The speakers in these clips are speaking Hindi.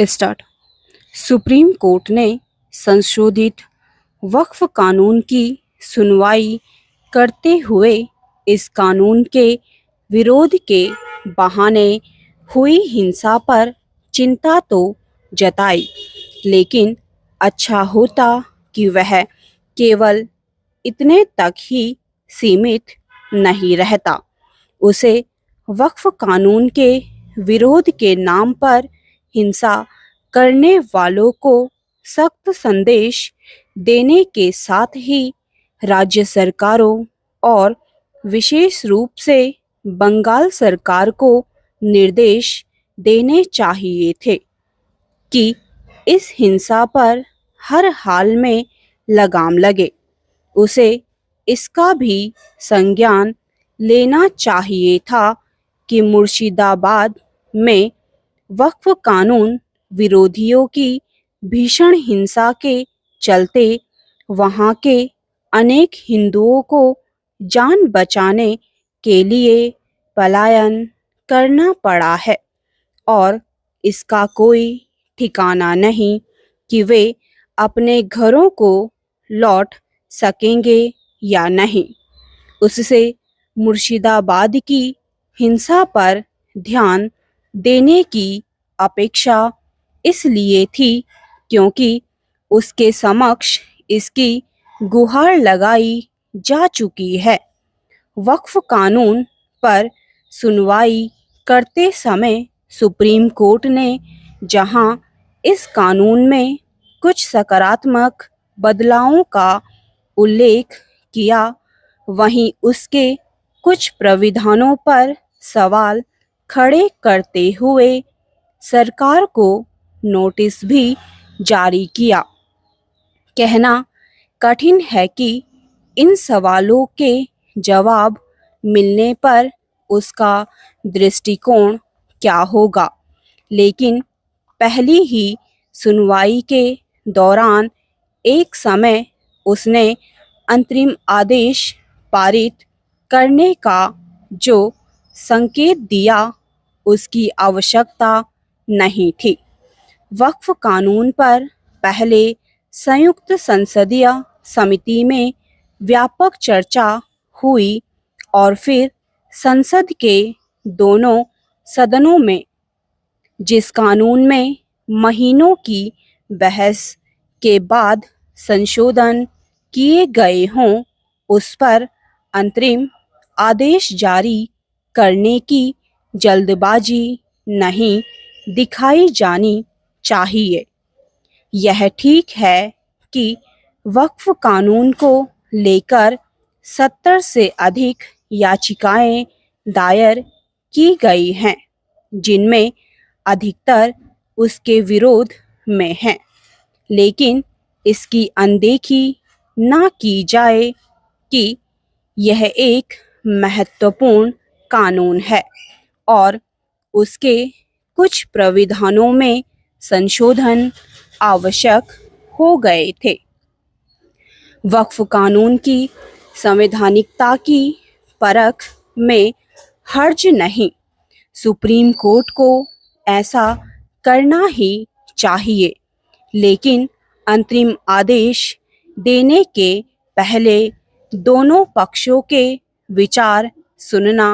स्टार्ट। सुप्रीम कोर्ट ने संशोधित वक्फ कानून की सुनवाई करते हुए इस कानून के विरोध के बहाने हुई हिंसा पर चिंता तो जताई, लेकिन अच्छा होता कि वह केवल इतने तक ही सीमित नहीं रहता। उसे वक्फ कानून के विरोध के नाम पर हिंसा करने वालों को सख्त संदेश देने के साथ ही राज्य सरकारों और विशेष रूप से बंगाल सरकार को निर्देश देने चाहिए थे कि इस हिंसा पर हर हाल में लगाम लगे। उसे इसका भी संज्ञान लेना चाहिए था कि मुर्शिदाबाद में वक्फ कानून विरोधियों की भीषण हिंसा के चलते वहां के अनेक हिंदुओं को जान बचाने के लिए पलायन करना पड़ा है और इसका कोई ठिकाना नहीं कि वे अपने घरों को लौट सकेंगे या नहीं। उससे मुर्शिदाबाद की हिंसा पर ध्यान देने की अपेक्षा इसलिए थी क्योंकि उसके समक्ष इसकी गुहार लगाई जा चुकी है। वक्फ कानून पर सुनवाई करते समय सुप्रीम कोर्ट ने जहां इस कानून में कुछ सकारात्मक बदलावों का उल्लेख किया, वहीं उसके कुछ प्राविधानों पर सवाल खड़े करते हुए सरकार को नोटिस भी जारी किया। कहना कठिन है कि इन सवालों के जवाब मिलने पर उसका दृष्टिकोण क्या होगा, लेकिन पहली ही सुनवाई के दौरान एक समय उसने अंतरिम आदेश पारित करने का जो संकेत दिया, उसकी आवश्यकता नहीं थी। वक्फ कानून पर पहले संयुक्त संसदीय समिति में व्यापक चर्चा हुई और फिर संसद के दोनों सदनों में, जिस कानून में महीनों की बहस के बाद संशोधन किए गए हों, उस पर अंतरिम आदेश जारी करने की जल्दबाजी नहीं दिखाई जानी चाहिए। यह ठीक है कि वक्फ कानून को लेकर 70 से अधिक याचिकाएं दायर की गई हैं, जिनमें अधिकतर उसके विरोध में हैं, लेकिन इसकी अनदेखी ना की जाए कि यह एक महत्वपूर्ण कानून है और उसके कुछ प्राविधानों में संशोधन आवश्यक हो गए थे। वक्फ कानून की संवैधानिकता की परख में हर्ज नहीं। सुप्रीम कोर्ट को ऐसा करना ही चाहिए, लेकिन अंतरिम आदेश देने के पहले दोनों पक्षों के विचार सुनना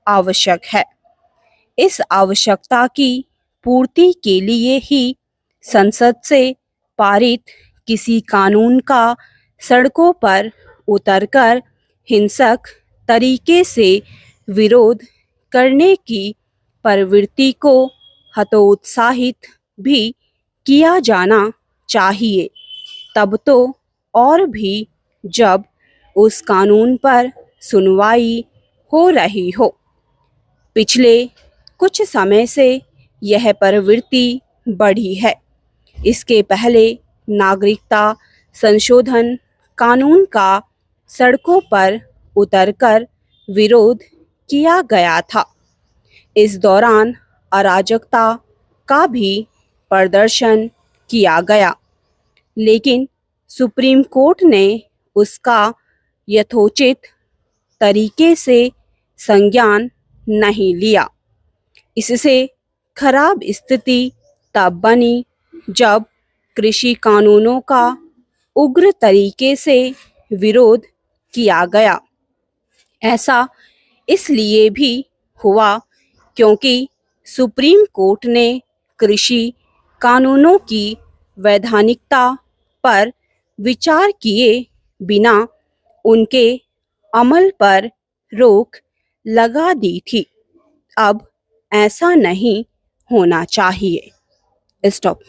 आवश्यक है। इस आवश्यकता की पूर्ति के लिए ही संसद से पारित किसी कानून का सड़कों पर उतरकर हिंसक तरीके से विरोध करने की प्रवृत्ति को हतोत्साहित भी किया जाना चाहिए, तब तो और भी जब उस कानून पर सुनवाई हो रही हो। पिछले कुछ समय से यह प्रवृत्ति बढ़ी है। इसके पहले नागरिकता संशोधन कानून का सड़कों पर उतरकर विरोध किया गया था। इस दौरान अराजकता का भी प्रदर्शन किया गया, लेकिन सुप्रीम कोर्ट ने उसका यथोचित तरीके से संज्ञान नहीं लिया। इससे खराब स्थिति तब बनी जब कृषि कानूनों का उग्र तरीके से विरोध किया गया। ऐसा इसलिए भी हुआ क्योंकि सुप्रीम कोर्ट ने कृषि कानूनों की वैधानिकता पर विचार किए बिना उनके अमल पर रोक लगा दी थी। अब ऐसा नहीं होना चाहिए। स्टॉप।